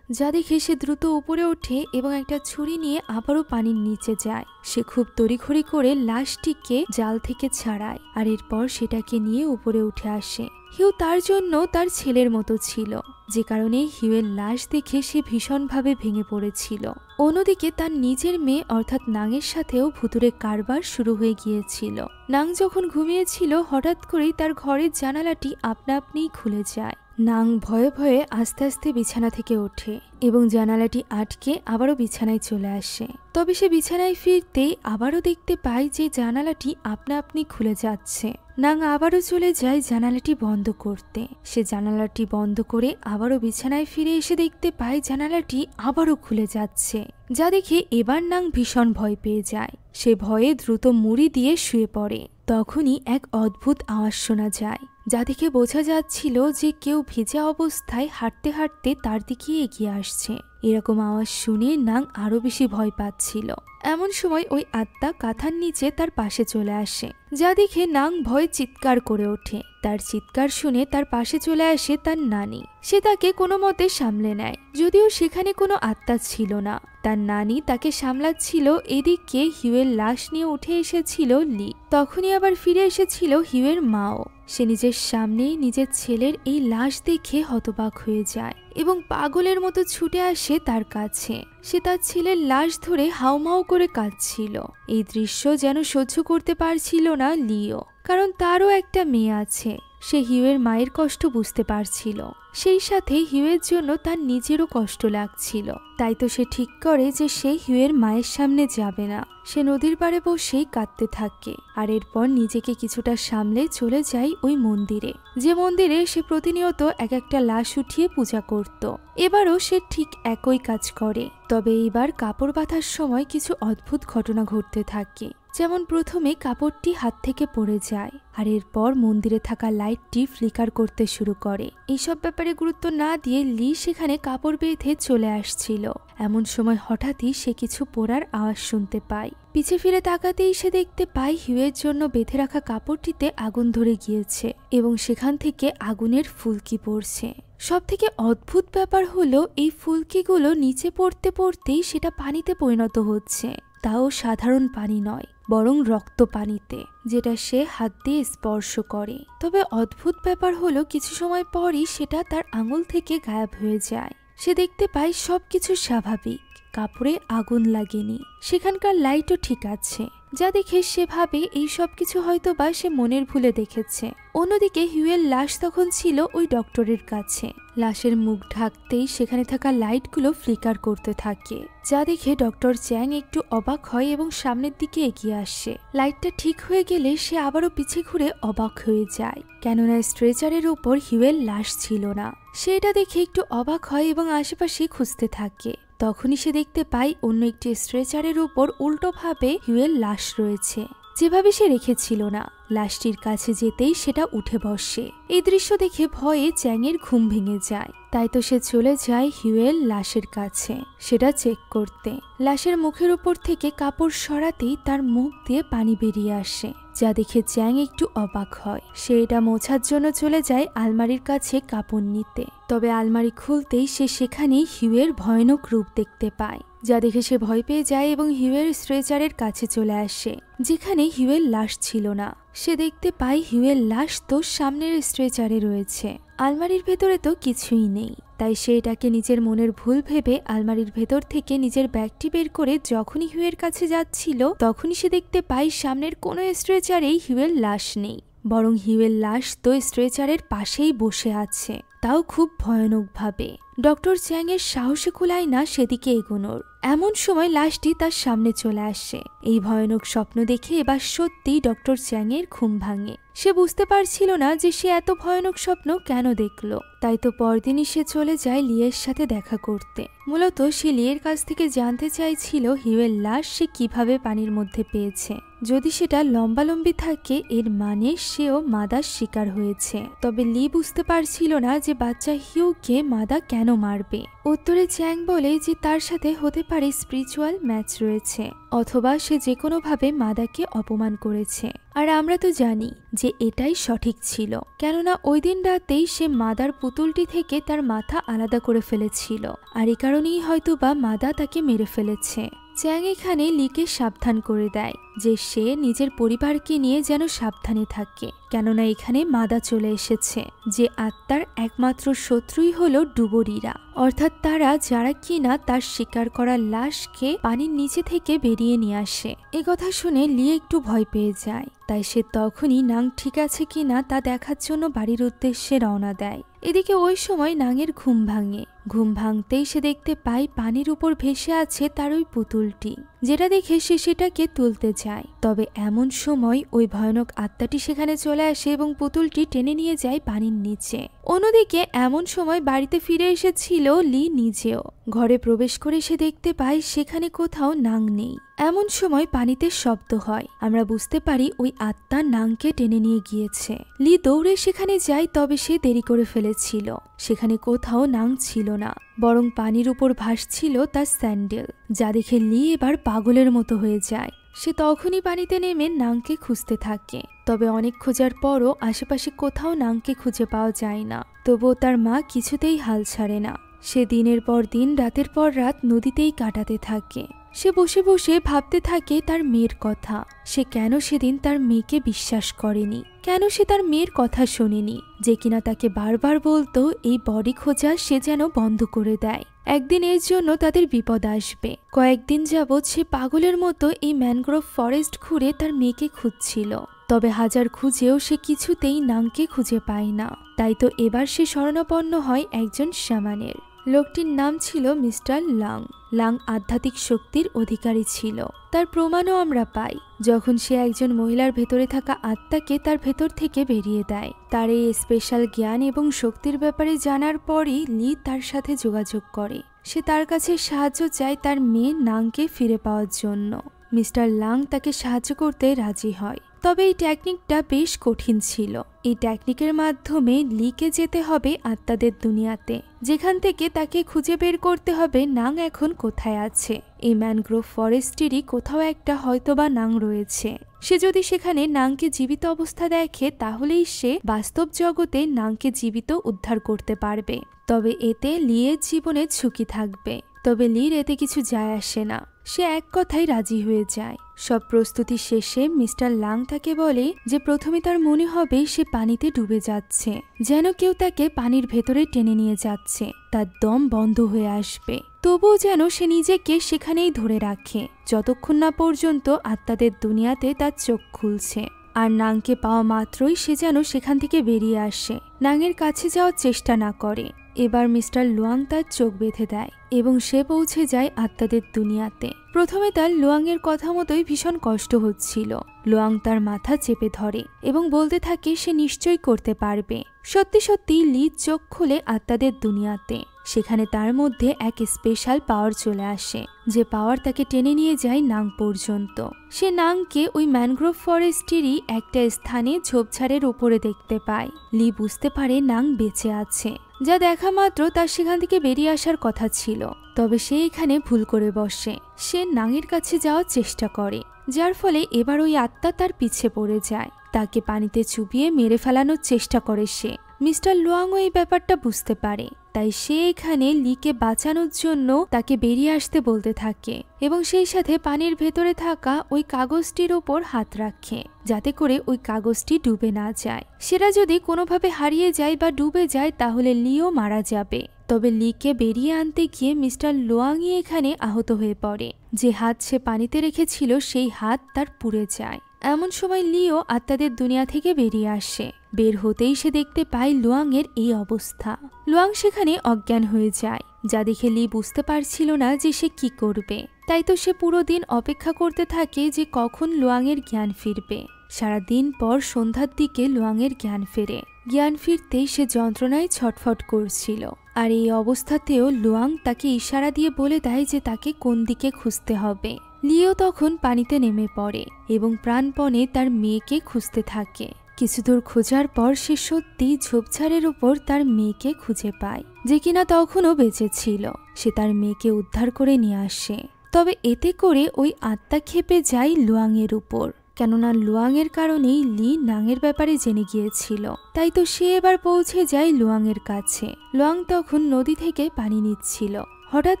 Speaker 1: যা দেখে সে দ্রুত উপরে ওঠে এবং একটা ছুরি নিয়ে আবারও পানির নিচে যায়। সে খুব তড়িঘড়ি করে লাশটিকে জাল থেকে ছাড়ায় আর এরপর সেটাকে নিয়ে উপরে উঠে আসে। হিউ তার জন্য তার ছেলের মতো ছিল, যে কারণে হিউয়ের লাশ দেখে সে ভীষণভাবে ভেঙে পড়েছিল। অন্যদিকে তার নিজের মেয়ে অর্থাৎ নাংয়ের সাথেও ভুতুরে কারবার শুরু হয়ে গিয়েছিল। নাং যখন ঘুমিয়েছিল হঠাৎ করেই তার ঘরের জানালাটি আপনা আপনিই খুলে যায়। নাং ভয়ে ভয়ে আস্তে আস্তে বিছানা থেকে ওঠে এবং জানালাটি আটকে আবারও বিছানায় চলে আসে। তবে সে বিছানায় ফিরতেই আবারও দেখতে পায় যে জানালাটি আপনা আপনি খুলে যাচ্ছে। নাং আবারও চলে যায় জানালাটি বন্ধ করতে। সে জানালাটি বন্ধ করে আবারও বিছানায় ফিরে এসে দেখতে পায় জানালাটি আবারও খুলে যাচ্ছে, যা দেখে এবার নাং ভীষণ ভয় পেয়ে যায়। সে ভয়ে দ্রুত মুড়ি দিয়ে শুয়ে পড়ে। তখনই এক অদ্ভুত আওয়াজ শোনা যায়, যা দেখে বোঝা যাচ্ছিল যে কেউ ভেজা অবস্থায় হাঁটতে হাঁটতে তার দিকে এগিয়ে আসছে। এরকম আওয়াজ শুনে নাং আরো বেশি ভয় পাচ্ছিল। এমন সময় ওই আত্মা কাঁথার নিচে তার পাশে চলে আসে, যা দেখে নাং ভয়ে চিৎকার করে ওঠে। তার চিৎকার শুনে তার পাশে চলে আসে তার নানি। সে তাকে কোনো মতে সামলে নেয়, যদিও সেখানে কোনো আত্মা ছিল না। তার নানি তাকে সামলাচ্ছিল। এদিকে হিউয়ের লাশ নিয়ে উঠে এসেছিল লি। তখনই আবার ফিরে এসেছিল হিউয়ের মাও। সে নিজের সামনে নিজের ছেলের এই লাশ দেখে হতবাক হয়ে যায় এবং পাগলের মতো ছুটে আসে তার কাছে। সে তার ছেলের লাশ ধরে হাউমাউ করে কাঁদছিল। এই দৃশ্য যেন সহ্য করতে পারছিল না লিও, কারণ তারও একটা মেয়ে আছে। সে হিউয়ের মায়ের কষ্ট বুঝতে পারছিল, সেই সাথে হিউয়ের জন্য তার নিজেরও কষ্ট লাগছিল। তাই তো সে ঠিক করে যে সে হিউয়ের মায়ের সামনে যাবে না। সে নদীর পাড়ে বসেই কাঁদতে থাকে, আর এরপর নিজেকে কিছুটা সামলে চলে যায় ওই মন্দিরে, যে মন্দিরে সে প্রতিনিয়ত এক একটা লাশ উঠিয়ে পূজা করত। এবারও সে ঠিক একই কাজ করে, তবে এইবার কাপড় বাঁধার সময় কিছু অদ্ভুত ঘটনা ঘটতে থাকে। যেমন প্রথমে কাপড়টি হাত থেকে পড়ে যায়, আর এরপর মন্দিরে থাকা লাইটটি ফ্লিকার করতে শুরু করে। এইসব ব্যাপারে গুরুত্ব না দিয়ে লি সেখানে কাপড় বেঁধে চলে আসছিল। এমন সময় হঠাৎই সে কিছু পোড়ার আওয়াজ শুনতে পায়। পিছে ফিরে তাকাতেই সে দেখতে পায় হিউয়ের জন্য বেঁধে রাখা কাপড়টিতে আগুন ধরে গিয়েছে এবং সেখান থেকে আগুনের ফুলকি পড়ছে। সবথেকে অদ্ভুত ব্যাপার হলো এই ফুলকিগুলো নিচে পড়তে পড়তেই সেটা পানিতে পরিণত হচ্ছে, তাও সাধারণ পানি নয়, বরং রক্ত পানিতে, যেটা সে হাত দিয়ে স্পর্শ করে। তবে অদ্ভুত ব্যাপার হলো কিছু সময় পরই সেটা তার আঙুল থেকে গায়েব হয়ে যায়। সে দেখতে পায় সবকিছু স্বাভাবিক, কাপড়ে আগুন লাগেনি, সেখানকার লাইটও ঠিক আছে, যা দেখে সে ভাবে এই সব কিছু হয়তো বা সে মনের ভুলে দেখেছে। অন্যদিকে হিউয়ের লাশ তখন ছিল ওই ডক্টরের কাছে। লাশের মুখ ঢাকতেই সেখানে থাকা লাইটগুলো ফ্লিকার করতে থাকে, যা দেখে ডক্টর চ্যাং একটু অবাক হয় এবং সামনের দিকে এগিয়ে আসে। লাইটটা ঠিক হয়ে গেলে সে আবারও পিছে ঘুরে অবাক হয়ে যায়, কেননা স্ট্রেচারের উপর হিউয়ের লাশ ছিল না। সে এটা দেখে একটু অবাক হয় এবং আশেপাশে খুঁজতে থাকে। তখনই সে দেখতে পায় অন্য একটি স্ট্রেচারের উপর উল্টোভাবে হিউয়ের লাশ রয়েছে, যেভাবে সে রেখেছিল না। লাশটির কাছে যেতেই সেটা উঠে বসে। এই দৃশ্য দেখে ভয়ে চ্যাংয়ের ঘুম ভেঙে যায়। তাই তো সে চলে যায় হিউয়ের লাশের কাছে সেটা চেক করতে। লাশের মুখের উপর থেকে কাপড় সরাতেই তার মুখ দিয়ে পানি বেরিয়ে আসে, যা দেখে চ্যাং একটু অবাক হয়। সে এটা মোছার জন্য চলে যায় আলমারির কাছে কাপড় নিতে। তবে আলমারি খুলতেই সে সেখানেই হিউয়ের ভয়ানক রূপ দেখতে পায়, যা দেখে সে ভয় পেয়ে যায় এবং হিউয়ের স্ট্রেচারের কাছে চলে আসে, যেখানে হিউয়ের লাশ ছিল না। সে দেখতে পায় হিউয়ের লাশ তো সামনের স্ট্রেচারে রয়েছে, আলমারির ভেতরে তো কিছুই নেই। তাই সে এটাকে নিজের মনের ভুল ভেবে আলমারির ভেতর থেকে নিজের ব্যাগটি বের করে যখনই হিউয়ের কাছে যাচ্ছিল, তখনই সে দেখতে পায় সামনের কোনো স্ট্রেচারেই হিউয়ের লাশ নেই, বরং হিউয়ের লাশ তো স্ট্রেচারের পাশেই বসে আছে, তাও খুব ভয়ানকভাবে। ডক্টর চ্যাং এর সাহসে কুলায় না সেদিকে এগোনোর। এমন সময় লাশটি তার সামনে চলে আসে। এই ভয়ানক স্বপ্ন দেখে এবার সত্যিই ডক্টর চ্যাং এর ঘুম ভাঙে। সে বুঝতে পারছিল না যে সে এত ভয়ানক স্বপ্ন কেন দেখলো। তাই তো পরদিনই সে চলে যায় লিয়ের সাথে দেখা করতে। মূলত সে লিয়ের কাছ থেকে জানতে চাইছিল হিউয়ের লাশ সে কিভাবে পানির মধ্যে পেয়েছে। যদি সেটা লম্বালম্বি থাকে এর মানে সেও মাদার শিকার হয়েছে। তবে লি বুঝতে পারছিল না যে বাচ্চা হিউকে মাদা কেন মারবে। উত্তরে চ্যাং বলে যে তার সাথে হতে পারে স্পিরিচুয়াল ম্যাচ রয়েছে, অথবা সে যে কোনোভাবে মাদাকে অপমান করেছে। আর আমরা তো জানি যে এটাই সঠিক ছিল, কেননা ওই দিন রাতেই সে মাদার পুতুলটি থেকে তার মাথা আলাদা করে ফেলেছিল, আর এ কারণেই হয়তোবা মাদা তাকে মেরে ফেলেছে। চ্যাং এখানে লিকে সাবধান করে দেয় যে সে নিজের পরিবারকে নিয়ে যেন সাবধানে থাকে, কেননা এখানে মাদা চলে এসেছে, যে আত্মার একমাত্র শত্রুই হলো ডুবুরিরা, অর্থাৎ তারা যারা কিনা তার শিকার করা লাশকে পানির নিচে থেকে বেরিয়ে নিয়ে আসে। এ কথা শুনে লি একটু ভয় পেয়ে যায়। তাই সে তখনই নাং ঠিক আছে কিনা তা দেখার জন্য বাড়ির উদ্দেশ্যে রওনা দেয়। এদিকে ওই সময় নাংয়ের ঘুম ভাঙে। ঘুম ভাঙতেই সে দেখতে পায় পানির উপর ভেসে আছে তার ওই পুতুলটি, যেটা দেখে সে সেটাকে তুলতে যায়। তবে এমন সময় ওই ভয়ানক আত্মাটি সেখানে চলে আসে এবং পুতুলটি টেনে নিয়ে যায় পানির নিচে। অন্যদিকে এমন সময় বাড়িতে ফিরে এসেছিল লি নিজেও। ঘরে প্রবেশ করে সে দেখতে পায় সেখানে কোথাও নাং নেই। এমন সময় পানিতে শব্দ হয়। আমরা বুঝতে পারি ওই আত্মা নাংকে টেনে নিয়ে গিয়েছে। লি দৌড়ে সেখানে যায়, তবে সে দেরি করে ফেলেছিল। সেখানে কোথাও নাং ছিল না, বরং পানির উপর ভাসছিল তার স্যান্ডেল, যা দেখে লি এবার পাগলের মতো হয়ে যায়। সে তখনই পানিতে নেমে নাংকে খুঁজতে থাকে। তবে অনেক খোঁজার পরও আশেপাশে কোথাও নাংকে খুঁজে পাওয়া যায় না। তবুও তার মা কিছুতেই হাল ছাড়ে না। সে দিনের পর দিন রাতের পর রাত নদীতেই কাটাতে থাকে। সে বসে বসে ভাবতে থাকে তার মেয়ের কথা। সে কেন সেদিন তার মেয়েকে বিশ্বাস করেনি, কেন সে তার মেয়ের কথা শোনেনি, যে কিনা তাকে বারবার বলতো এই বডি খোঁজা সে যেন বন্ধ করে দেয়। একদিন এর জন্য তাদের বিপদ আসবে। কয়েকদিন যাবৎ সে পাগলের মতো এই ম্যানগ্রোভ ফরেস্ট ঘুরে তার মেয়েকে খুঁজছিল। তবে হাজার খুঁজেও সে কিছুতেই নাংকে খুঁজে পায় না। তাই তো এবার সে শরণাপন্ন হয় একজন শামানের। লোকটির নাম ছিল মিস্টার লাং। লাং আধ্যাত্মিক শক্তির অধিকারী ছিল। তার প্রমাণও আমরা পাই যখন সে একজন মহিলার ভেতরে থাকা আত্মাকে তার ভেতর থেকে বেরিয়ে দেয়। তার এই স্পেশাল জ্ঞান এবং শক্তির ব্যাপারে জানার পরই লি তার সাথে যোগাযোগ করে। সে তার কাছে সাহায্য চায় তার মেয়ে নাংকে ফিরে পাওয়ার জন্য। মিস্টার লাং তাকে সাহায্য করতে রাজি হয়। তবে এই টেকনিকটা বেশ কঠিন ছিল। এই টেকনিকের মাধ্যমে লিকে যেতে হবে আত্মাদের দুনিয়াতে, যেখান থেকে তাকে খুঁজে বের করতে হবে নাং এখন কোথায় আছে। এই ম্যানগ্রোভ ফরেস্টেরই কোথাও একটা হয়তোবা নাং রয়েছে। সে যদি সেখানে নাংকে জীবিত অবস্থা দেখে তাহলেই সে বাস্তব জগতে নাংকে জীবিত উদ্ধার করতে পারবে। তবে এতে লিয়ের জীবনে ঝুঁকি থাকবে। তবে লির এতে কিছু যায় আসে না। সে এক কথায় রাজি হয়ে যায়। সব প্রস্তুতি শেষে মিস্টার লাং তাকে বলে যে প্রথমে তার মনে হবে সে পানিতে ডুবে যাচ্ছে, যেন কেউ তাকে পানির ভেতরে টেনে নিয়ে যাচ্ছে। তার দম বন্ধ হয়ে আসবে, তবুও যেন সে নিজেকে সেখানেই ধরে রাখে যতক্ষণ না পর্যন্ত আত্মাদের দুনিয়াতে তার চোখ খুলছে। আর নাংকে পাওয়া মাত্রই সে যেন সেখান থেকে বেরিয়ে আসে, নাংয়ের কাছে যাওয়ার চেষ্টা না করে। এবার মিস্টার লুয়াং তার চোখ বেঁধে দেয় এবং সে পৌঁছে যায় আত্মাদের দুনিয়াতে। প্রথমে তার লুয়াংয়ের কথা মতোই ভীষণ কষ্ট হচ্ছিল। লুয়াং তার মাথা চেপে ধরে এবং বলতে থাকে সে নিশ্চয়ই করতে পারবে। সত্যি সত্যি লি চোখ খুলে আত্মাদের দুনিয়াতে। সেখানে তার মধ্যে এক স্পেশাল পাওয়ার চলে আসে, যে পাওয়ার তাকে টেনে নিয়ে যায় নাং পর্যন্ত। সে নাংকে ওই ম্যানগ্রোভ ফরেস্টেরই একটা স্থানে ঝোপঝাড়ের উপরে দেখতে পায়। লি বুঝতে পারে নাং বেঁচে আছে, যা দেখা মাত্র তার সেখান থেকে বেরিয়ে আসার কথা ছিল। তবে সে এখানে ভুল করে বসে। সে নাংয়ের কাছে যাওয়ার চেষ্টা করে, যার ফলে এবার ওই আত্মা তার পিছে পড়ে যায়। তাকে পানিতে চুবিয়ে মেরে ফেলানোর চেষ্টা করে সে। মিস্টার লুয়াংও এই ব্যাপারটা বুঝতে পারে, তাই সে এখানে লিকে বাঁচানোর জন্য তাকে বেরিয়ে আসতে বলতে থাকে এবং সেই সাথে পানির ভেতরে থাকা ওই কাগজটির ওপর হাত রাখে, যাতে করে ওই কাগজটি ডুবে না যায়। সেটা যদি কোনোভাবে হারিয়ে যায় বা ডুবে যায় তাহলে লিও মারা যাবে। তবে লিকে বেরিয়ে আনতে গিয়ে মিস্টার লুয়াংই এখানে আহত হয়ে পড়ে। যে হাত সে পানিতে রেখেছিল সেই হাত তার পুড়ে যায়। এমন সময় লিও আত্মাদের দুনিয়া থেকে বেরিয়ে আসে। বের হতেই সে দেখতে পায় লুয়াংয়ের এই অবস্থা। লুয়াং সেখানে অজ্ঞান হয়ে যায়, যা দেখে লি বুঝতে পারছিল না যে সে কি করবে। তাই তো সে পুরো দিন অপেক্ষা করতে থাকে যে কখন লুয়াংয়ের জ্ঞান ফিরবে। সারাদিন পর সন্ধ্যার দিকে লুয়াংয়ের জ্ঞান ফেরে। জ্ঞান ফিরতেই সে যন্ত্রণায় ছটফট করছিল। আর এই অবস্থাতেও লুয়াং তাকে ইশারা দিয়ে বলে দেয় যে তাকে কোন দিকে খুঁজতে হবে। লিও তখন পানিতে নেমে পড়ে এবং প্রাণপণে তার মেয়েকে খুঁজতে থাকে। কিছুদূর খোঁজার পর সে সত্যি ঝোপঝাড়ের উপর তার মেয়েকে খুঁজে পায়, যে কিনা তখনও বেঁচে ছিল। সে তার মেয়েকে উদ্ধার করে নিয়ে আসে। তবে এতে করে ওই আত্মা ক্ষেপে যায় লুয়াংয়ের উপর, কেননা লুয়াংয়ের কারণেই লি নাংয়ের ব্যাপারে জেনে গিয়েছিল। তাই তো সে এবার পৌঁছে যায় লুয়াংয়ের কাছে। লুয়াং তখন নদী থেকে পানি নিচ্ছিল। হঠাৎ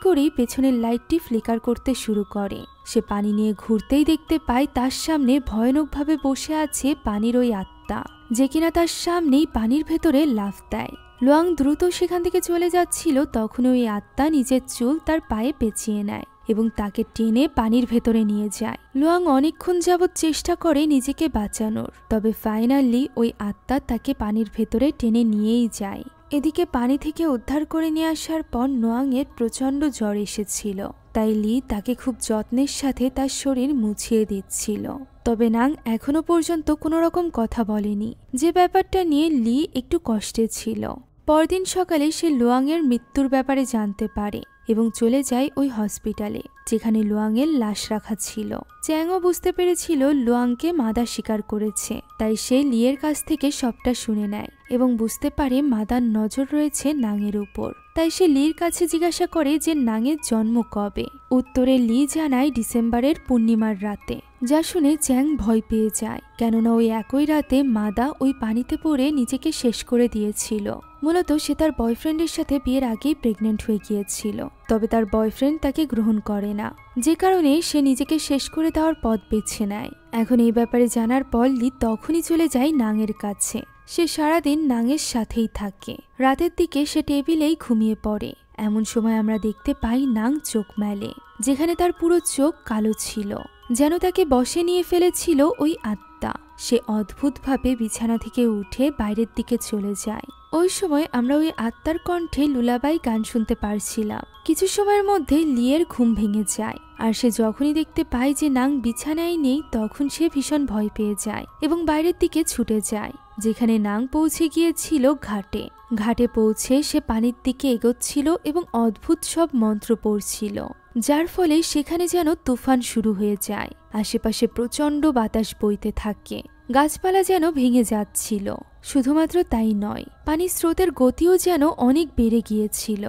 Speaker 1: করেই পেছনের লাইটটি ফ্লিকার করতে শুরু করে। সে পানি নিয়ে ঘুরতেই দেখতে পায় তার সামনে ভয়ানকভাবে বসে আছে পানির ওই আত্মা, যে কিনা তার সামনেই পানির ভেতরে লাফ দেয়। লুয়াং দ্রুত সেখান থেকে চলে যাচ্ছিল, তখন ওই আত্মা নিজের চুল তার পায়ে পেঁচিয়ে নেয় এবং তাকে টেনে পানির ভেতরে নিয়ে যায়। লুয়াং অনেকক্ষণ যাবৎ চেষ্টা করে নিজেকে বাঁচানোর, তবে ফাইনালি ওই আত্মা তাকে পানির ভেতরে টেনে নিয়েই যায়। এদিকে পানি থেকে উদ্ধার করে নিয়ে আসার পর নোয়াংয়ের প্রচণ্ড জ্বর এসেছিল, তাই লি তাকে খুব যত্নের সাথে তার শরীর মুছিয়ে দিচ্ছিল। তবে নাং এখনো পর্যন্ত কোনো রকম কথা বলেনি, যে ব্যাপারটা নিয়ে লি একটু কষ্টে ছিল। পরদিন সকালে সে লুয়াংয়ের মৃত্যুর ব্যাপারে জানতে পারে এবং চলে যায় ওই হসপিটালে, যেখানে লুয়াংয়ের লাশ রাখা ছিল। চ্যাংও বুঝতে পেরেছিল লুয়াংকে মাদা স্বীকার করেছে, তাই সে লিয়ের কাছ থেকে সবটা শুনে নেয় এবং বুঝতে পারে মাদার নজর রয়েছে নাংয়ের উপর। তাই সে লির কাছে জিজ্ঞাসা করে যে নাংয়ের জন্ম কবে। উত্তরে লি জানায় ডিসেম্বরের পূর্ণিমার রাতে, যা শুনে চ্যাং ভয় পেয়ে যায়, কেননা ওই একই রাতে মাদা ওই পানিতে পড়ে নিজেকে শেষ করে দিয়েছিল। মূলত সে তার বয়ফ্রেন্ডের সাথে বিয়ের আগেই প্রেগনেন্ট হয়ে গিয়েছিল, তবে তার বয়ফ্রেন্ড তাকে গ্রহণ করে না, যে কারণে সে নিজেকে শেষ করে দেওয়ার পথ বেছে নেয়। এখন এই ব্যাপারে জানার পর লি তখনই চলে যায় নাংয়ের কাছে। সে সারাদিন নাংয়ের সাথেই থাকে। রাতের দিকে সে টেবিলেই ঘুমিয়ে পড়ে। এমন সময় আমরা দেখতে পাই নাং চোখ মেলে, যেখানে তার পুরো চোখ কালো ছিল, যেন তাকে বশে নিয়ে ফেলেছিল ওই আত্মা। আত্মা। সে অদ্ভুতভাবে বিছানা থেকে উঠে বাইরের দিকে চলে যায়। ওই সময় আমরা ওই আত্মার কণ্ঠে লুলাবাই গান শুনতে পারছিলাম। কিছু সময়ের মধ্যে লিয়ের ঘুম ভেঙে যায়, আর সে যখনই দেখতে পায় যে নাং বিছানায় নেই তখন সে ভীষণ ভয় পেয়ে যায় এবং বাইরের দিকে ছুটে যায়, যেখানে নাং পৌঁছে গিয়েছিল ঘাটে। ঘাটে পৌঁছে সে পানির দিকে এগোচ্ছিল এবং অদ্ভুত সব মন্ত্র পড়ছিল, যার ফলে সেখানে যেন তুফান শুরু হয়ে যায়। আশেপাশে প্রচণ্ড বাতাস বইতে থাকে, গাছপালা যেন ভেঙে যাচ্ছিল। শুধুমাত্র তাই নয়, পানির স্রোতের গতিও যেন অনেক বেড়ে গিয়েছিল।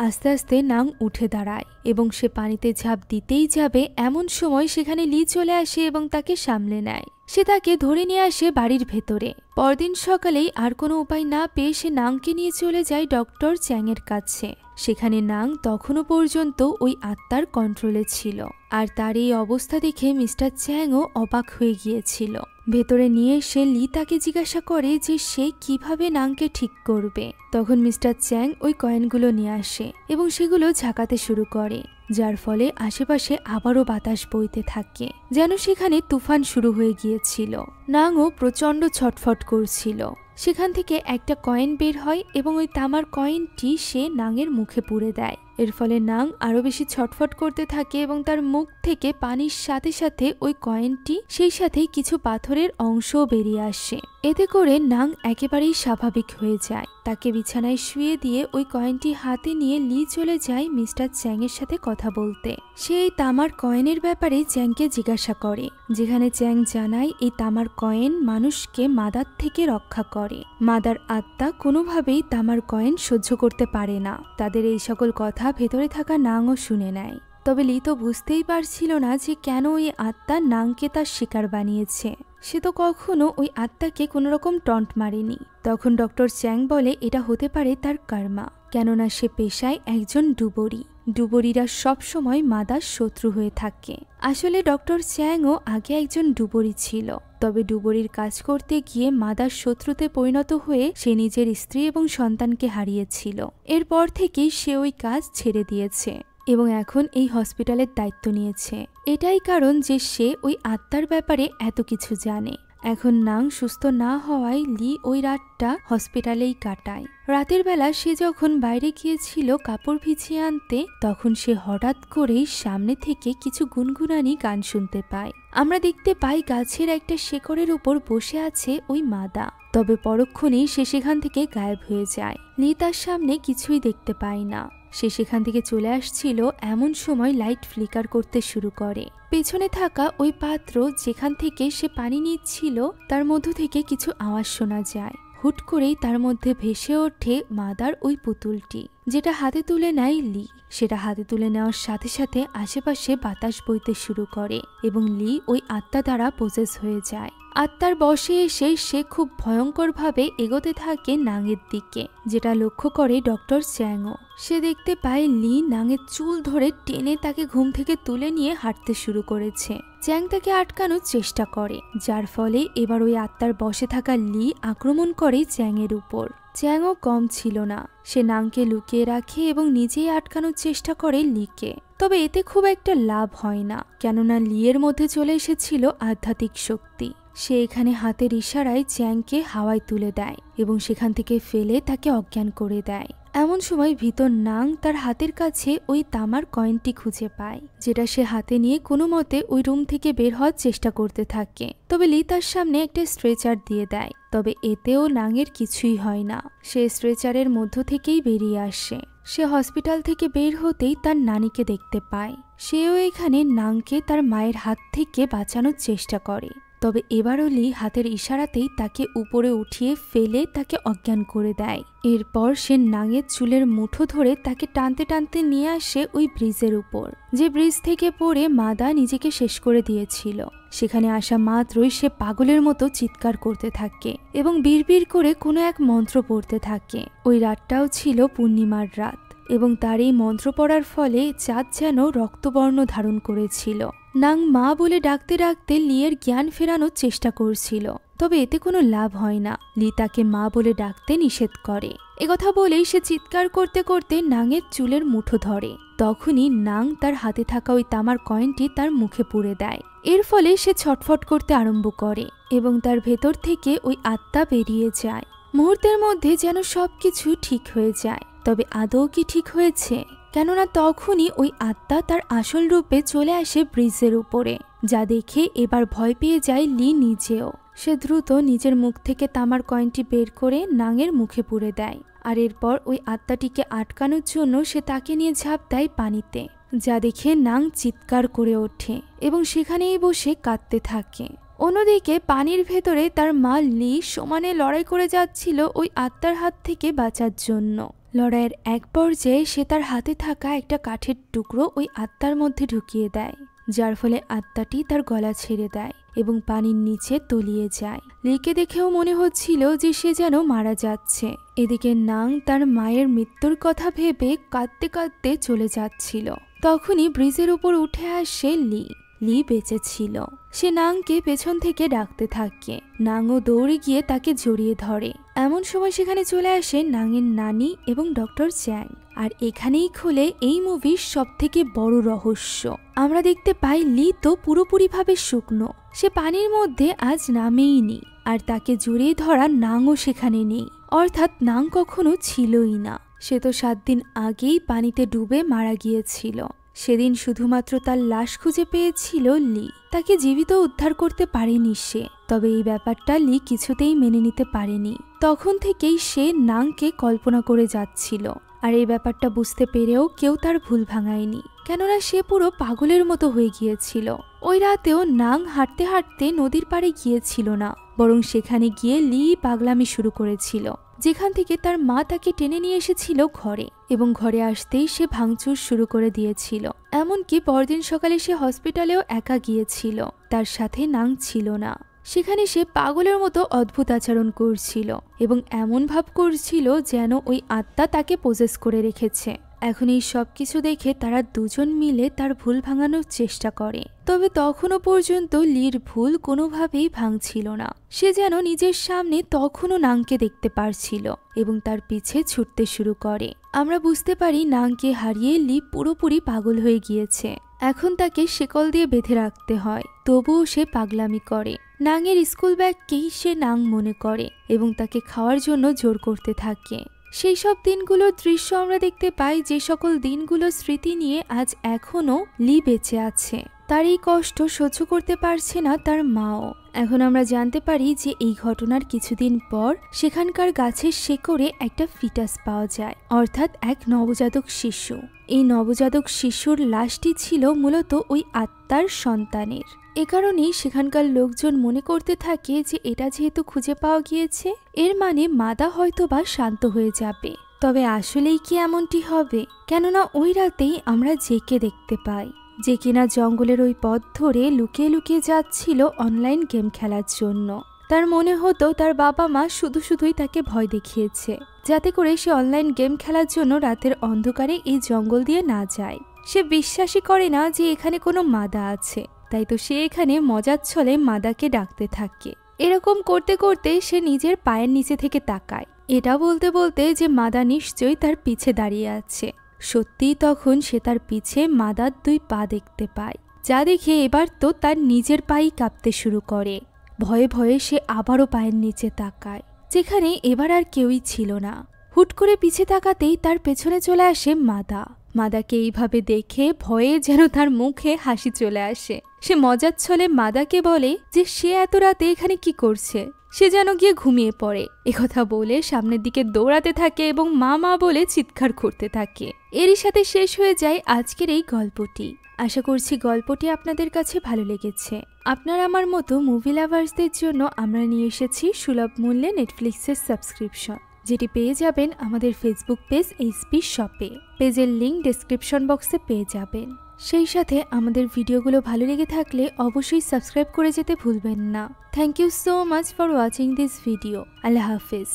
Speaker 1: আস্তে আস্তে নাং উঠে দাঁড়ায় এবং সে পানিতে ঝাঁপ দিতেই যাবে, এমন সময় সেখানে লি চলে আসে এবং তাকে সামলে নেয়। সে তাকে ধরে নিয়ে আসে বাড়ির ভেতরে। পরদিন সকালেই আর কোনো উপায় না পেয়ে সে নাংকে নিয়ে চলে যায় ডক্টর চ্যাংয়ের কাছে। সেখানে নাং তখনও পর্যন্ত ওই আত্মার কন্ট্রোলে ছিল, আর তার এই অবস্থা দেখে মিস্টার চ্যাংও অবাক হয়ে গিয়েছিল। ভেতরে নিয়ে এসে লি তাকে জিজ্ঞাসা করে যে সে কিভাবে নাংকে ঠিক করবে। তখন মিস্টার চ্যাং ওই কয়েনগুলো নিয়ে আসে এবং সেগুলো ঝাঁকাতে শুরু করে, যার ফলে আশেপাশে আবারও বাতাস বইতে থাকে, যেন সেখানে তুফান শুরু হয়ে গিয়েছিল। নাংও প্রচণ্ড ছটফট করছিল। সেখান থেকে একটা কয়েন বের হয় এবং ওই তামার কয়েনটি সে নাংয়ের মুখে পুরে দেয়। এর ফলে নাং আরো বেশি ছটফট করতে থাকে এবং তার মুখ থেকে পানির সাথে সাথে ওই কয়েনটি, সেই সাথে কিছু পাথরের অংশও বেরিয়ে আসে। এতে করে নাং একেবারেই স্বাভাবিক হয়ে যায়। তাকে বিছানায় শুয়ে দিয়ে ওই কয়েনটি হাতে নিয়ে লি চলে যায় মিস্টার চ্যাংয়ের সাথে কথা বলতে। সে এই তামার কয়েনের ব্যাপারে চ্যাংকে জিজ্ঞাসা করে, যেখানে চ্যাং জানায় এই তামার কয়েন মানুষকে মাদার থেকে রক্ষা করে। মাদার আত্মা কোনোভাবেই তামার কয়েন সহ্য করতে পারে না। তাদের এই সকল কথা ভেতরে থাকা নাংও শুনে নেয়। তবে লি তো বুঝতেই পারছিল না যে কেন ওই আত্মা নাংকে তার শিকার বানিয়েছে। সে তো কখনো ওই আত্মাকে কোনোরকম টন্ট মারেনি। তখন ডক্টর চ্যাং বলে এটা হতে পারে তার কর্মা, কেননা সে পেশায় একজন ডুবুরি। ডুবুরিরা সবসময় মাদার শত্রু হয়ে থাকে। আসলে ডক্টর চ্যাংও আগে একজন ডুবুরি ছিল, তবে ডুবুরির কাজ করতে গিয়ে মাদার শত্রুতে পরিণত হয়ে সে নিজের স্ত্রী এবং সন্তানকে হারিয়েছিল। এরপর থেকেই সে ওই কাজ ছেড়ে দিয়েছে এবং এখন এই হসপিটালের দায়িত্ব নিয়েছে। এটাই কারণ যে সে ওই আত্মার ব্যাপারে এত কিছু জানে। এখন নাং সুস্থ না হওয়ায় লি ওই রাতটা হসপিটালেই কাটায়। রাতের বেলা সে যখন বাইরে গিয়েছিল কাপড় ভিজিয়ে আনতে, তখন সে হঠাৎ করেই সামনে থেকে কিছু গুনগুনানি গান শুনতে পায়। আমরা দেখতে পাই গাছের একটা শেকড়ের উপর বসে আছে ওই মাদা। তবে পরক্ষণেই সে সেখান থেকে গায়েব হয়ে যায়। লি তার সামনে কিছুই দেখতে পায় না। সে সেখান থেকে চলে আসছিল, এমন সময় লাইট ফ্লিকার করতে শুরু করে। পেছনে থাকা ওই পাত্র যেখান থেকে সে পানি নিচ্ছিল তার মধ্য থেকে কিছু আওয়াজ শোনা যায়। হুট করেই তার মধ্যে ভেসে ওঠে মাদার ওই পুতুলটি, যেটা হাতে তুলে নেয় লি। সেটা হাতে তুলে নেওয়ার সাথে সাথে আশেপাশে বাতাস বইতে শুরু করে এবং লি ওই আত্মা দ্বারা পজেস হয়ে যায়। আত্মার বশে এসে সে খুব ভয়ঙ্করভাবে এগোতে থাকে নাংয়ের দিকে, যেটা লক্ষ্য করে ডক্টর চ্যাংও। সে দেখতে পায় লি নাংয়ের চুল ধরে টেনে তাকে ঘুম থেকে তুলে নিয়ে হাঁটতে শুরু করেছে। চ্যাং তাকে আটকানোর চেষ্টা করে, যার ফলে এবার ওই আত্মার বশে থাকা লি আক্রমণ করে চ্যাংয়ের উপর। চ্যাংও কম ছিল না, সে নাংকে লুকিয়ে রাখে এবং নিজেই আটকানোর চেষ্টা করে লিকে। তবে এতে খুব একটা লাভ হয় না, কেননা লিয়ের মধ্যে চলে এসেছিল আধ্যাত্মিক শক্তি। সে এখানে হাতের ইশারায় চ্যাংকে হাওয়ায় তুলে দেয় এবং সেখান থেকে ফেলে তাকে অজ্ঞান করে দেয়। এমন সময় ভিতর নাং তার হাতের কাছে ওই তামার কয়েনটি খুঁজে পায়, যেটা সে হাতে নিয়ে কোনো মতে ওই রুম থেকে বের হওয়ার চেষ্টা করতে থাকে। তবে লি তার সামনে একটা স্ট্রেচার দিয়ে দেয়, তবে এতেও নাংয়ের কিছুই হয় না। সে স্ট্রেচারের মধ্য থেকেই বেরিয়ে আসে। সে হসপিটাল থেকে বের হতেই তার নানিকে দেখতে পায়। সেও এখানে নাংকে তার মায়ের হাত থেকে বাঁচানোর চেষ্টা করে। তবে এবারও লি হাতের ইশারাতেই তাকে উপরে উঠিয়ে ফেলে তাকে অজ্ঞান করে দেয়। এরপর সে নাংয়ের চুলের মুঠো ধরে তাকে টানতে টানতে নিয়ে আসে ওই ব্রিজের উপর, যে ব্রিজ থেকে পড়ে মাদা নিজেকে শেষ করে দিয়েছিল। সেখানে আসা মাত্রই সে পাগলের মতো চিৎকার করতে থাকে এবং বিড়বিড় করে কোনো এক মন্ত্র পড়তে থাকে। ওই রাতটাও ছিল পূর্ণিমার রাত এবং তার এই মন্ত্র পড়ার ফলে চাঁদ যেন রক্তবর্ণ ধারণ করেছিল। নাং মা বলে ডাকতে ডাকতে লিয়ের জ্ঞান ফেরানোর চেষ্টা করছিল, তবে এতে কোনো লাভ হয় না। লি তাকে মা বলে ডাকতে নিষেধ করে একথা বলেই সে চিৎকার করতে করতে নাঙের চুলের মুঠো ধরে। তখনই নাং তার হাতে থাকা ওই তামার কয়েনটি তার মুখে পুরে দেয়। এর ফলে সে ছটফট করতে আরম্ভ করে এবং তার ভেতর থেকে ওই আত্মা বেরিয়ে যায়। মুহূর্তের মধ্যে যেন সবকিছু ঠিক হয়ে যায়। তবে আদৌ কি ঠিক হয়েছে? কেননা তখনই ওই আত্মা তার আসল রূপে চলে আসে ব্রিজের উপরে, যা দেখে এবার ভয় পেয়ে যায় লি নিজেও। সে দ্রুত নিজের মুখ থেকে তামার কয়েনটি বের করে নাঙের মুখে পুরে দেয়। আর এরপর ওই আত্মাটিকে আটকানোর জন্য সে তাকে নিয়ে ঝাঁপ দেয় পানিতে, যা দেখে নাং চিৎকার করে ওঠে এবং সেখানেই বসে কাঁদতে থাকে। অন্যদিকে পানির ভেতরে তার মা লি সমানে লড়াই করে যাচ্ছিল ওই আত্মার হাত থেকে বাঁচার জন্য। লড়াইয়ের এক পর্যায়ে সে তার হাতে থাকা একটা কাঠের টুকরো ওই আত্মার মধ্যে ঢুকিয়ে দেয়, যার ফলে আত্মাটি তার গলা ছেড়ে দেয় এবং পানির নিচে তলিয়ে যায়। লিকে দেখেও মনে হচ্ছিল যে সে যেন মারা যাচ্ছে। এদিকে নাং তার মায়ের মৃত্যুর কথা ভেবে কাঁদতে কাঁদতে চলে যাচ্ছিল। তখনই ব্রিজের উপর উঠে আসে লি। লি বেঁচে ছিল। সে নাংকে পেছন থেকে ডাকতে থাকে। নাংও দৌড়ে গিয়ে তাকে জড়িয়ে ধরে। এমন সময় সেখানে চলে আসে নাংয়ের নানি এবং ডক্টর চ্যাং। আর এখানেই খোলে এই মুভির সবথেকে বড় রহস্য। আমরা দেখতে পাই লি তো পুরোপুরিভাবে শুকনো। সে পানির মধ্যে আজ নামেইনি। আর তাকে জড়িয়ে ধরা নাংও সেখানে নেই, অর্থাৎ নাং কখনো ছিলই না। সে তো 7 দিন আগেই পানিতে ডুবে মারা গিয়েছিল। সেদিন শুধুমাত্র তার লাশ খুঁজে পেয়েছিল লি। তাকে জীবিত উদ্ধার করতে পারেনি সে। তবে এই ব্যাপারটা লি কিছুতেই মেনে নিতে পারেনি। তখন থেকেই সে নাংকে কল্পনা করে যাচ্ছিল। আর এই ব্যাপারটা বুঝতে পেরেও কেউ তার ভুল ভাঙায়নি, কেননা সে পুরো পাগলের মতো হয়ে গিয়েছিল। ওই রাতেও নাং হাঁটতে হাঁটতে নদীর পাড়ে গিয়েছিল না, বরং সেখানে গিয়ে লি পাগলামি শুরু করেছিল, যেখান থেকে তার মা তাকে টেনে নিয়ে এসেছিল ঘরে। এবং ঘরে আসতেই সে ভাঙচুর শুরু করে দিয়েছিল। এমনকি পরদিন সকালে সে হসপিটালেও একা গিয়েছিল, তার সাথে নাং ছিল না। সেখানে সে পাগলের মতো অদ্ভুত আচরণ করছিল এবং এমন ভাব করছিল যেন ওই আত্মা তাকে পজেস করে রেখেছে। এখন এই সবকিছু দেখে তারা দুজন মিলে তার ভুল ভাঙানোর চেষ্টা করে। তবে তখনও পর্যন্ত লির ভুল কোনোভাবেই ভাঙছিল না। সে যেন নিজের সামনে তখনও নাংকে দেখতে পারছিল এবং তার পিছে ছুটতে শুরু করে। আমরা বুঝতে পারি নাংকে হারিয়ে লি পুরোপুরি পাগল হয়ে গিয়েছে। এখন তাকে শিকল দিয়ে বেঁধে রাখতে হয়, তবুও সে পাগলামি করে। নাংয়ের স্কুল ব্যাগকেই সে নাং মনে করে এবং তাকে খাওয়ার জন্য জোর করতে থাকে। সেই সব দিনগুলোর দৃশ্য আমরা দেখতে পাই, যে সকল দিনগুলো স্মৃতি নিয়ে আজ এখনো লি বেঁচে আছে। তার এই কষ্ট সহ্য করতে পারছে না তার মাও। এখন আমরা জানতে পারি যে এই ঘটনার কিছুদিন পর সেখানকার গাছের শেকড়ে একটা ফিটাস পাওয়া যায়, অর্থাৎ এক নবজাতক শিশু। এই নবজাতক শিশুর লাশটি ছিল মূলত ওই আত্মার সন্তানের। এ কারণেই সেখানকার লোকজন মনে করতে থাকে যে এটা যেহেতু খুঁজে পাওয়া গিয়েছে, এর মানে মাদা হয়তোবা শান্ত হয়ে যাবে। তবে আসলেই কি এমনটি হবে? কেননা ওই রাতেই আমরা জেকে দেখতে পাই, যে কিনা জঙ্গলের ওই পথ ধরে লুকিয়ে লুকিয়ে যাচ্ছিল অনলাইন গেম খেলার জন্য। তার মনে হতো তার বাবা মা শুধুই তাকে ভয় দেখিয়েছে, যাতে করে সে অনলাইন গেম খেলার জন্য রাতের অন্ধকারে এই জঙ্গল দিয়ে না যায়। সে বিশ্বাসই করে না যে এখানে কোনো মাদা আছে, তাই তো সে এখানে মজার ছলে মাদাকে ডাকতে থাকে। এরকম করতে করতে সে নিজের পায়ের নিচে থেকে তাকায়, এটা বলতে বলতে যে মাদা নিশ্চয়ই তার পিছে দাঁড়িয়ে আছে। সত্যিই তখন সে তার পিছে মাদার 2 পা দেখতে পায়, যা দেখে এবার তো তার নিজের পাই কাঁপতে শুরু করে। ভয়ে ভয়ে সে আবারও পায়ের নিচে তাকায়, যেখানে এবার আর কেউই ছিল না। হুট করে পিছে তাকাতেই তার পেছনে চলে আসে মাদা। মাদাকে এইভাবে দেখে ভয়ে যেন তার মুখে হাসি চলে আসে। সে মজার ছলে মাদাকে বলে যে সে এত রাতে এখানে কি করছে, সে যেন গিয়ে ঘুমিয়ে পড়ে। একথা বলে সামনের দিকে দৌড়াতে থাকে এবং মা মা বলে চিৎকার করতে থাকে। এরই সাথে শেষ হয়ে যায় আজকের এই গল্পটি। আশা করছি গল্পটি আপনাদের কাছে ভালো লেগেছে। আপনারা আমার মতো মুভি লাভার্সদের জন্য আমরা নিয়ে এসেছি সুলভ মূল্যে নেটফ্লিক্সের সাবস্ক্রিপশন, যেটি পেয়ে যাবেন আমাদের ফেসবুক পেজ এইচপি শপে। পেজের লিঙ্ক ডেসক্রিপশন বক্সে পেয়ে যাবেন। সেই সাথে আমাদের ভিডিওগুলো ভালো লেগে থাকলে অবশ্যই সাবস্ক্রাইব করে যেতে ভুলবেন না। Thank you so much for watching this video. আল্লাহ হাফিজ।